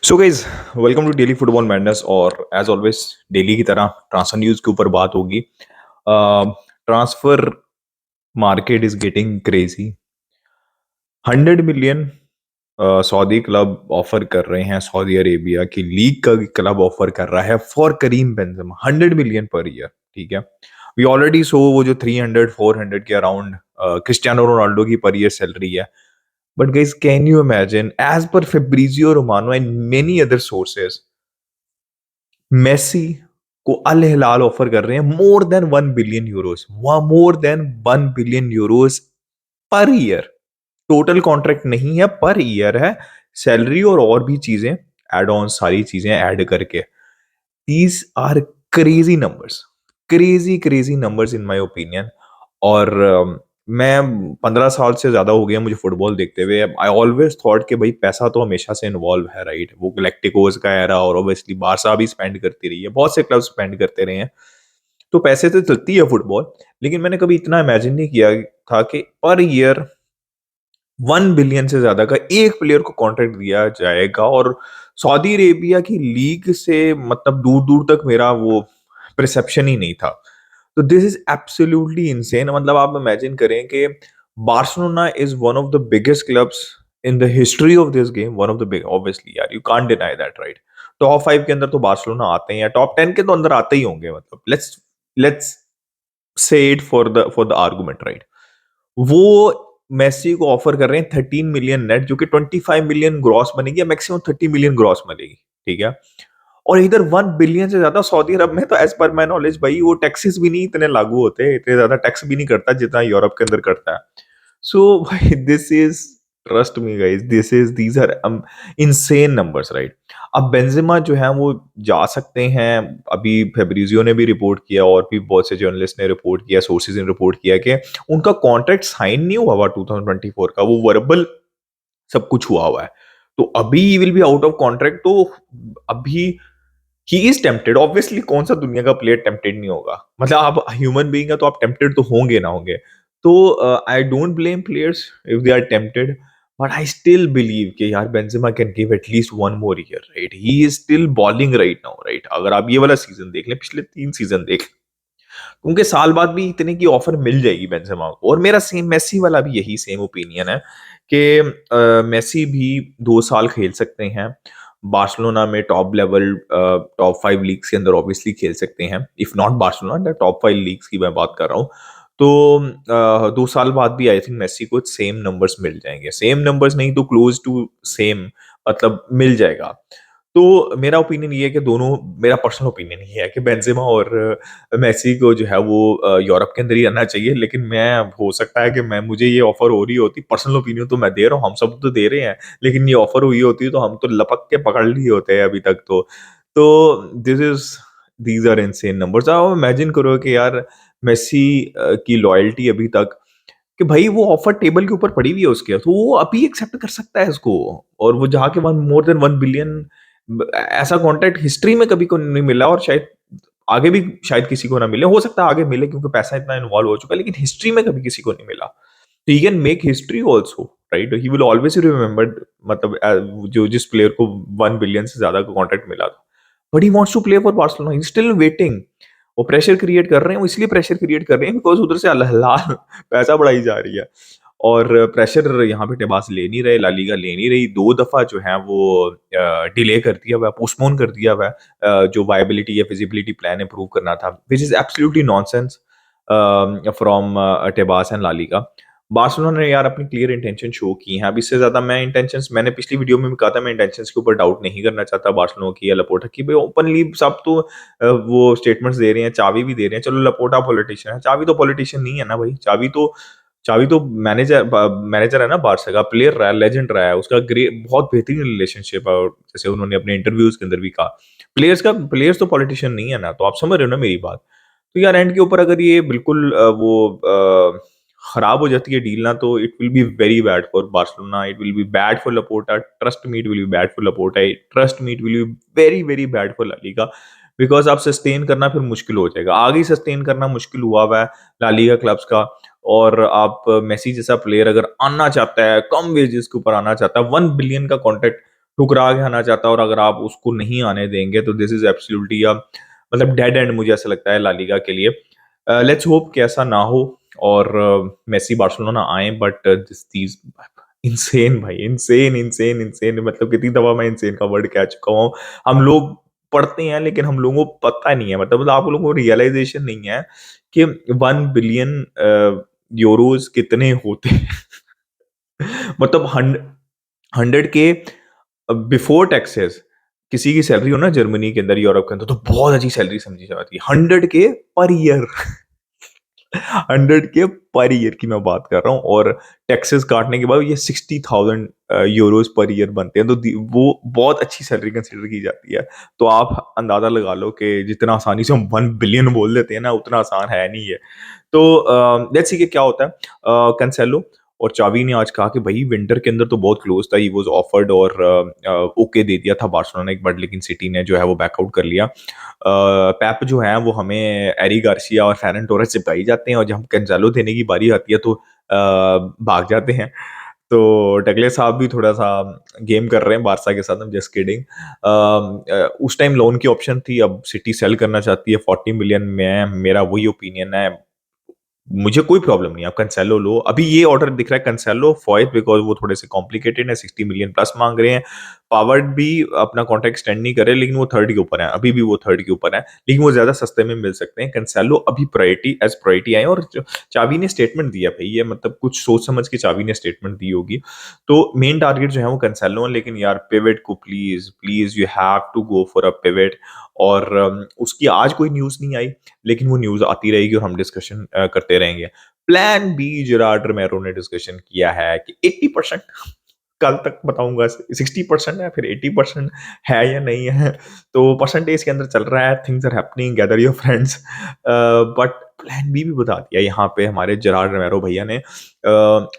So guys, welcome to daily football madness. और as always daily की तरह transfer news के ऊपर बात होगी। Transfer market is getting crazy. 100 million Saudi club offer कर रहे हैं। सऊदी अरेबिया की लीग का क्लब ऑफर कर रहा है for Karim Benzema 100 million per year. ठीक है, वी ऑलरेडी सो वो जो 300-400 के अराउंड क्रिस्टियानो रोनाल्डो की पर ईयर सैलरी है। But guys, can you imagine, as per Fabrizio Romano and many other sources, Messi को अल हिलाल ऑफर कर रहे हैं more than 1 billion euros, more than 1 billion euros per year. Total contract नहीं है, per year है। Salary और भी चीजें एड ऑन, सारी चीजें ऐड करके these are crazy numbers, crazy crazy numbers in my opinion. और मैं 15 साल से ज्यादा हो गया मुझे फुटबॉल देखते हुए। आई ऑलवेज थॉट कि भाई पैसा तो हमेशा से इन्वॉल्व है, राइट। वो गैलेक्टिकोस का एरा और ऑब्वियसली बारसा भी स्पेंड करती रही है, बहुत से क्लब स्पेंड करते रहे हैं, तो पैसे से चलती है फुटबॉल। लेकिन मैंने कभी इतना इमेजिन नहीं किया था कि पर ईयर 1 बिलियन से ज्यादा का एक प्लेयर को कॉन्ट्रैक्ट दिया जाएगा। और सऊदी अरेबिया की लीग से मतलब दूर दूर तक मेरा वो परसेप्शन ही नहीं था। तो दिस इज एब्सोल्युटली इनसेन। मतलब आप इमेजिन करें कि Barcelona is one of the biggest clubs in the history of this game, one of the big, obviously यार, you can't deny that, right. Top 5 के अंदर तो बार्सिलोना आते हैं, या टॉप 10 के तो अंदर आते ही होंगे। मतलब let's let's say it for the argument, right. वो मेसी को ऑफर कर रहे हैं 13 मिलियन नेट, जो कि 25 मिलियन ग्रॉस बनेगी, मैक्सिमम 30 मिलियन ग्रॉस बनेगी। ठीक है। और इधर 1 बिलियन से ज्यादा सऊदी अरब में, तो एज पर माई नॉलेज भाई, वो टैक्सेस भी नहीं इतने लागू होते, इतने ज्यादा टैक्स भी नहीं करता जितना यूरोप के अंदर करता है। सो भाई, this is, trust me guys, these are insane numbers, right. अब बेंजेमा जो है वो जा सकते हैं। अभी फेब्रिजियो ने भी रिपोर्ट किया और भी बहुत से जर्नलिस्ट ने रिपोर्ट किया, सोर्सेज ने रिपोर्ट किया कि उनका कॉन्ट्रैक्ट साइन नहीं हुआ हुआ 2024 का, वो वर्बल सब कुछ हुआ हुआ है। तो अभी will be out of contract. तो अभी ही इज टेम्पटेड, ऑब्वियसली। कौन सा दुनिया का प्लेयर टेम्पटेड नहीं होगा? मतलब आप ह्यूमन बीइंग है तो आप टेम्पटेड तो होंगे ना होंगे। तो I don't blame players if they are tempted, but I still believe कि यार Benzema can give at least one more year, right. He is still balling right now, right. अगर आप ये वाला सीजन देख लें, पिछले 3 सीजन देख, उनके साल बाद भी इतने की ऑफर मिल जाएगी बेंजेमा को। और मेरा सेम मेसी वाला भी यही सेम ओपिनियन है कि मेसी भी 2 साल खेल सकते हैं बार्सिलोना में, टॉप लेवल, टॉप 5 लीग्स के अंदर ऑब्वियसली खेल सकते हैं। If not Barcelona, top 5 leagues की मैं बात कर रहा हूँ। तो 2 साल बाद भी आई थिंक मेसी को सेम नंबर्स मिल जाएंगे, सेम नंबर्स नहीं तो क्लोज टू सेम, मतलब मिल जाएगा। तो मेरा ओपिनियन ये है कि दोनों, मेरा पर्सनल ओपिनियन ये है कि बेंजेमा और मेसी को जो है वो यूरोप के अंदर ही रहना चाहिए। लेकिन मैं, हो सकता है कि मैं, मुझे ये ऑफर हो रही होती, पर्सनल ओपिनियन तो मैं दे रहा हूँ, हम सब तो दे रहे हैं, लेकिन ये ऑफर हुई होती तो हम तो लपक के पकड़ लिए होते हैं अभी तक। तो this is these are insane numbers. आप इमेजिन करो कि यार मेसी की लॉयल्टी अभी तक, कि भाई वो ऑफर टेबल के ऊपर पड़ी हुई है उसके, तो वो अभी एक्सेप्ट कर सकता है इसको। और वो जहाँ के वन मोर देन 1 बिलियन, ऐसा कॉन्ट्रैक्ट हिस्ट्री में कभी को नहीं मिला, और शायद आगे भी शायद किसी को ना मिले। हो सकता है आगे मिले क्योंकि पैसा इतना इन्वॉल्व हो चुका है, लेकिन हिस्ट्री में कभी किसी को नहीं मिला। तो he can make history also, right. He will always remembered, मतलब जो जिस प्लेयर को 1 बिलियन से ज्यादा का कॉन्ट्रैक्ट मिला था, but he wants to play for Barcelona, he still waiting. वो प्रेशर क्रिएट कर रहे हैं, वो इसलिए प्रेशर क्रिएट कर रहे हैं बिकॉज उधर से अल हिलाल पैसा बढ़ाई जा रही है। और प्रेशर यहाँ पे टेबास ले नहीं रहे, ला लीगा ले नहीं रही। 2 दफा जो है वो डिले कर दिया हुआ है, पोस्टपोन कर दिया हुआ है, जो वायबिलिटी या फिजिबिलिटी प्लान अप्रूव करना था, which is absolutely nonsense from Tebas and La Liga. Barcelona ने यार अपनी क्लियर इंटेंशन शो की है। अब इससे ज्यादा मैं इंटेंशंस, मैंने पिछली वीडियो में भी कहा था, मैं इंटेंशंस के ऊपर डाउट नहीं करना चाहता बार्सिलोना की या लपोर्टा की। भाई ओपनली सब तो वो स्टेटमेंट्स दे रहे हैं, चाबी भी दे रहे हैं। चलो लपोर्टा पॉलिटिशियन है, चाबी तो पॉलिटिशियन नहीं है ना भाई। चाबी तो मैनेजर है ना, बारसा का प्लेयर रहा है, लेजेंड रहा है, उसका बहुत बेहतरीन रिलेशनशिप है। और जैसे उन्होंने अपने इंटरव्यूज के अंदर भी कहा, प्लेयर्स तो पॉलिटिशियन नहीं है ना। तो आप समझ रहे हो ना मेरी बात। तो यार एंड के ऊपर अगर ये बिल्कुल खराब हो जाती है डील ना, तो it will be very bad for Barcelona, it will be bad for Laporta, trust me, it will be bad for Laporta, trust me, it will be very very bad for La Liga. Because आप sustain करना फिर मुश्किल हो जाएगा, आगे sustain करना मुश्किल हुआ हुआ है ला लीगा क्लब्स का। और आप मेसी जैसा प्लेयर अगर आना चाहता है, कम वेजेस के ऊपर आना चाहता है, 1 बिलियन का कॉन्ट्रैक्ट ठुकरा के आना चाहता है और अगर आप उसको नहीं आने देंगे तो दिस इज़ एब्सोल्यूटली मतलब डेड एंड मुझे ऐसा लगता है ला लीगा के लिए। लेट्स होप कि ऐसा ना हो और मेसी बार्सिलोना आएँ बट दिस दीज़ इनसेन भाई इनसेन, इनसेन, इनसेन मतलब कितनी दफ़ा मैं इनसेन का वर्ड कह चुका हूँ। हम लोग पढ़ते हैं लेकिन हम लोगों को पता नहीं है मतलब आप लोगों को रियलाइज़ेशन नहीं है कि 1 बिलियन यूरोज़ कितने होते हैं। मतलब 100 के बिफोर टैक्सेस किसी की सैलरी हो ना जर्मनी के अंदर, यूरोप के अंदर तो बहुत अच्छी सैलरी समझी जाती है। 100 के पर ईयर 100 के पर ईयर की मैं बात कर रहा हूँ और टैक्सेस काटने के बाद ये 60,000 यूरोज़ पर ईयर बनते हैं। तो दी वो बहुत अच्छी सैलरी कंसीडर की जाती है। तो आप अंदाज़ा लगा लो कि जितना आसानी से हम 1 बिलियन बोल देते हैं ना, उतना आसान है नहीं है। तो लेट्स सी कि क्या होता है। कैंसेलो और चावी ने आज कहा कि भाई विंटर के अंदर तो बहुत क्लोज था, ही वाज ऑफर्ड और ओके दे दिया था बार्सिलोना ने एक बार, लेकिन सिटी ने जो है वो बैकआउट कर लिया। पेप जो है वो हमें एरी गार्सिया और फेरन टोरेस चिपकाई जाते हैं और जब हम कैंसेलो देने की बारी आती है तो भाग जाते हैं। तो डगले साहब भी थोड़ा-सा गेम कर रहे हैं बार्सा के साथ, आई एम जस्ट किडिंग। उस टाइम लोन की ऑप्शन थी, अब सिटी सेल करना चाहती है 40 मिलियन में, मेरा वही ओपिनियन है। मुझे कोई प्रॉब्लम नहीं है, आप कैंसेलो लो। अभी ये ऑर्डर दिख रहा है कैंसेलो, फॉयत बिकॉज़ वो थोड़े से कॉम्प्लिकेटेड है, 60 मिलियन प्लस माँग रहे हैं। पावर्ड भी अपना कॉन्ट्रैक्ट एक्सटेंड नहीं कर रहे, लेकिन वो थर्ड के ऊपर है, अभी भी वो थर्ड के ऊपर है, लेकिन वो ज़्यादा सस्ते में मिल सकते हैं। कैंसेलो अभी प्रायोरिटी एज़ प्रायोरिटी आए और च चावी ने स्टेटमेंट दिया भई, ये मतलब कुछ सोच समझ के चावी ने स्टेटमेंट दी होगी। तो मेन टारगेट जो है वो कैंसेलो है, लेकिन यार पिवट को please, please you have to go for a pivot और उसकी आज कोई न्यूज़ नहीं आई, लेकिन वो न्यूज़ आती रहेगी और हम डिस्कशन करते रहेंगे। प्लान बी जेरार्ड रोमेरो ने डिस्कशन किया है कि 80% कल तक बताऊँगा 60% है, फिर 80% है या नहीं है। तो परसेंटेज के अंदर चल रहा है, things are happening, gather your friends. But plan B भी बता दिया यहाँ पे हमारे जेरार्ड रोमेरो भैया ने।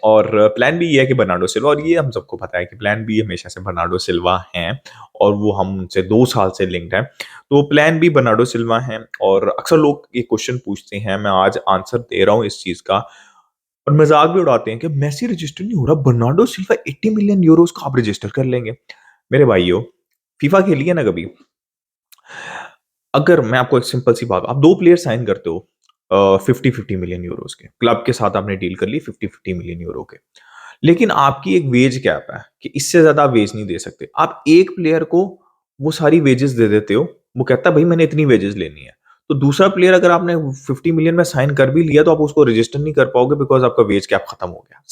और प्लान बी ये है कि बर्नार्डो सिल्वा, और ये हम सबको पता है कि प्लान बी हमेशा से बर्नार्डो सिल्वा हैं और वो हमसे 2 साल से लिंक्ड हैं। तो प्लान बी बर्नार्डो सिल्वा हैं और अक्सर लोग ये क्वेश्चन पूछते हैं, मैं आज आंसर दे रहा हूँ इस चीज़ का और मज़ाक भी उड़ाते हैं कि मेसी रजिस्टर नहीं हो रहा, बर्नार्डो सिल्वा 80 मिलियन यूरोज़ का आप रजिस्टर कर लेंगे। मेरे भाइयों, फीफा खेली है ना कभी? अगर मैं आपको एक सिंपल सी बात, आप 2 प्लेयर साइन करते हो 50-50 मिलियन यूरोज़ के। क्लब के साथ आपने डील कर ली 50-50 मिलियन यूरो के। लेकिन आपकी एक वेज कैप है कि इससे ज़्यादा आप वेज नहीं दे सकते। आप एक प्लेयर को वो सारी वेजेस दे देते हो, वो कहता है भई मैंने इतनी वेजेस लेनी है। तो दूसरा प्लेयर अगर आपने 50 मिलियन में साइन कर भी लिया तो आप उसको रजिस्टर नहीं कर पाओगे बिकॉज़ आपका वेज कैप खत्म हो गया।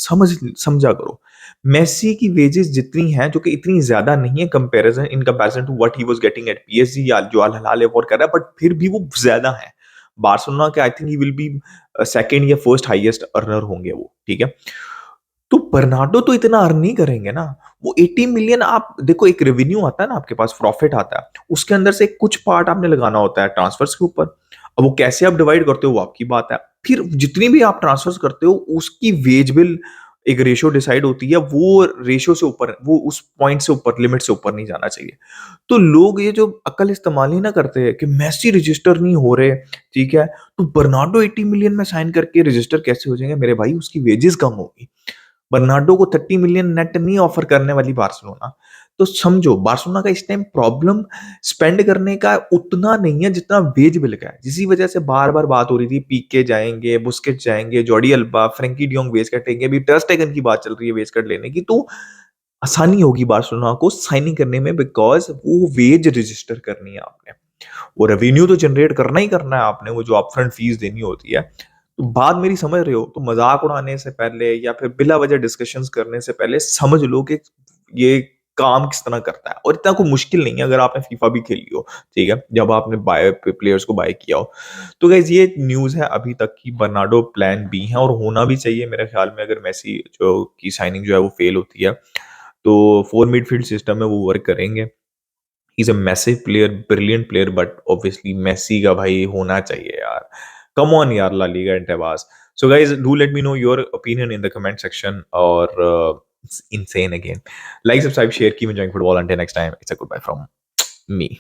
समझा करो। मेसी की वेजेस जितनी हैं, जो कि इतनी ज़्यादा नहीं है in comparison to what he was getting at PSG या जो अल हिलाल अफोर्ड कर रहा है, बट फिर भी वो ज़्यादा है। बार्सिलोना के I think he will be second या फर्स्ट हाईएस्ट अर्नर होंगे वो, ठीक है? तो बर्नार्डो तो इतना अर्न नहीं करेंगे ना। वो 80 मिलियन, आप देखो एक रेवेन्यू आता है ना आपके पास, प्रॉफिट आता है। उसके अंदर से कुछ पार्ट आपने लगाना होता है ट्रांसफर्स के ऊपर। अब वो कैसे आप डिवाइड करते हो वो आपकी बात है। फिर जितनी भी आप ट्रांसफर्स करते हो उसकी वेज बिल एक रेशियो डिसाइड होती है, वो रेशियो से ऊपर, वो उस पॉइंट से ऊपर, लिमिट से ऊपर नहीं जाना चाहिए। तो लोग ये जो अक्ल इस्तेमाल ही ना करते हैं कि मेसी रजिस्टर नहीं हो रहे, ठीक है? तो बर्नार्डो 80 मिलियन में साइन करके रजिस्टर कैसे हो जाएंगे? मेरे भाई उसकी वेजेस कम होगी। बर्नार्डो को 30 मिलियन नेट नहीं ऑफर करने वाली बार्सिलोना। तो समझो बार्सिलोना का इस टाइम प्रॉब्लम स्पेंड करने का उतना नहीं है जितना वेज बिल का है। जिसी वजह से बार-बार बात हो रही थी पीके जाएँगे, बुस्केट्स जाएँगे, Jordi Alba, Frenkie de Jong wage cut लेंगे, अभी टर स्टेगन की बात चल रही है वेज कट लेने की। तो आसानी होगी बार्सिलोना को साइनिंग करने में बिकॉज़ वो वेज रजिस्टर करनी है आपने। वो रेवेन्यू तो जनरेट करना ही करना है आपने, वो जो अपफ्रंट फीस देनी होती है। तो बात मेरी समझ रहे हो? तो मज़ाक उड़ाने से पहले या फिर बिला वजह डिस्कशंस करने से पहले समझ लो कि ये काम किस तरह करता है, और इतना कोई मुश्किल नहीं है अगर आपने फीफा भी खेली हो, ठीक है? जब आपने बाय प्लेयर्स को बाय किया हो। तो गाइज़ ये न्यूज़ है अभी तक की, बर्नार्डो प्लान बी है और होना भी चाहिए मेरे ख्याल में, अगर मेसी जो की साइनिंग जो है वो फेल होती है, तो 4 मिडफील्ड सिस्टम में वो वर्क करेंगे। He is a massive player, brilliant player, but obviously Messi का भाई होना चाहिए यार। कम ऑन यार La Liga and Tebas. So guys, do let me know your opinion in the comment section or it's insane again. Like, subscribe, share, keep enjoying football. Until next time, it's a goodbye from me.